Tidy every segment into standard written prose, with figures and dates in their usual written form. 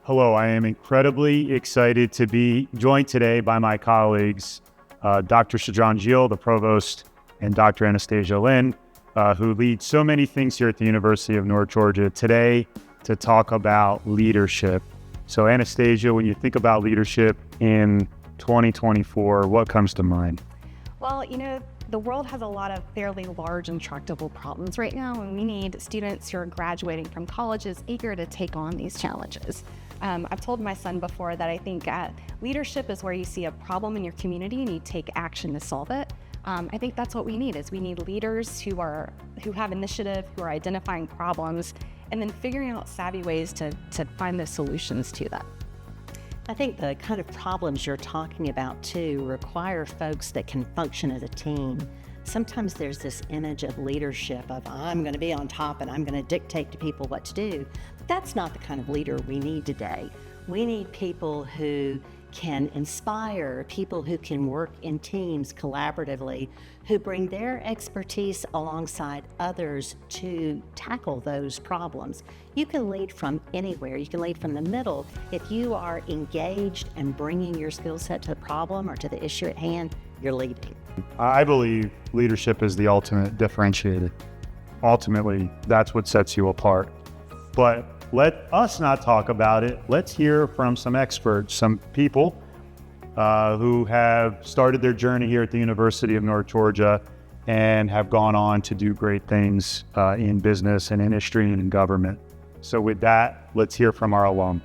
Hello, I am incredibly excited to be joined today by my colleagues, Dr. Shadron Gil, the provost, and Dr. Anastasia Lin, who lead so many things here at the University of North Georgia today to talk about leadership. So Anastasia, when you think about leadership in 2024, what comes to mind? Well, the world has a lot of fairly large and tractable problems right now, and we need students who are graduating from colleges eager to take on these challenges. I've told my son before that I think leadership is where you see a problem in your community and you take action to solve it. I think that's what we need leaders who have initiative, who are identifying problems, and then figuring out savvy ways to find the solutions to that. I think the kind of problems you're talking about too require folks that can function as a team. Sometimes there's this image of leadership of I'm going to be on top and I'm going to dictate to people what to do. But that's not the kind of leader we need today. We need people who can inspire, people who can work in teams collaboratively, who bring their expertise alongside others to tackle those problems. You can lead from anywhere. You can lead from the middle. If you are engaged and bringing your skill set to the problem or to the issue at hand, you're leading. I believe leadership is the ultimate differentiator. Ultimately, that's what sets you apart. But let us not talk about it. Let's hear from some experts, some people who have started their journey here at the University of North Georgia and have gone on to do great things in business and industry and in government. So with that, let's hear from our alum.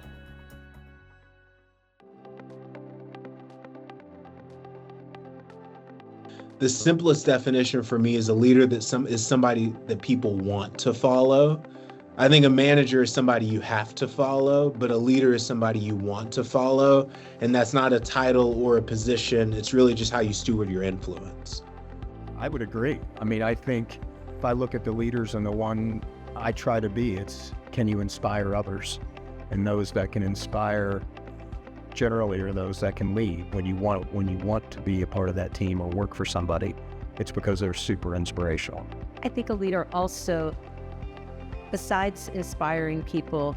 The simplest definition for me is a leader that is somebody that people want to follow. I think a manager is somebody you have to follow, but a leader is somebody you want to follow. And that's not a title or a position. It's really just how you steward your influence. I would agree. I think if I look at the leaders and the one I try to be, it's can you inspire others? And those that can inspire generally are those that can lead. When you want to be a part of that team or work for somebody, it's because they're super inspirational. I think a leader also, besides inspiring people,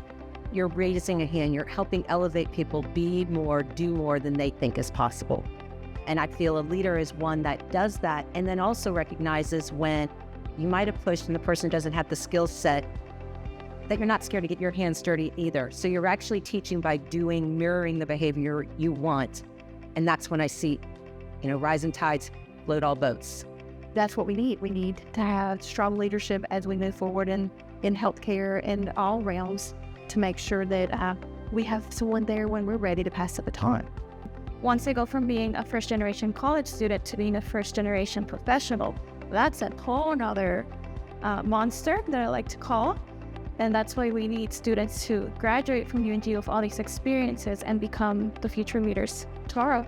you're raising a hand, you're helping elevate people be more, do more than they think is possible. And I feel a leader is one that does that and then also recognizes when you might have pushed and the person doesn't have the skill set, that you're not scared to get your hands dirty either. So you're actually teaching by doing, mirroring the behavior you want. And that's when I see, rising tides float all boats. That's what we need. We need to have strong leadership as we move forward in healthcare and all realms to make sure that we have someone there when we're ready to pass the baton. Once I go from being a first-generation college student to being a first-generation professional, that's a whole nother monster that I like to call. And that's why we need students who graduate from UNG with all these experiences and become the future leaders tomorrow.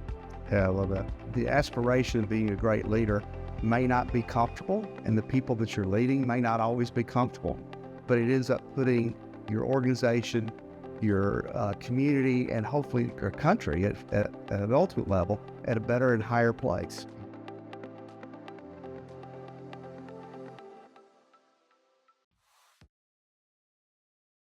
Yeah, I love that. The aspiration of being a great leader may not be comfortable, and the people that you're leading may not always be comfortable, but it ends up putting your organization, your community, and hopefully your country at an ultimate level at a better and higher place.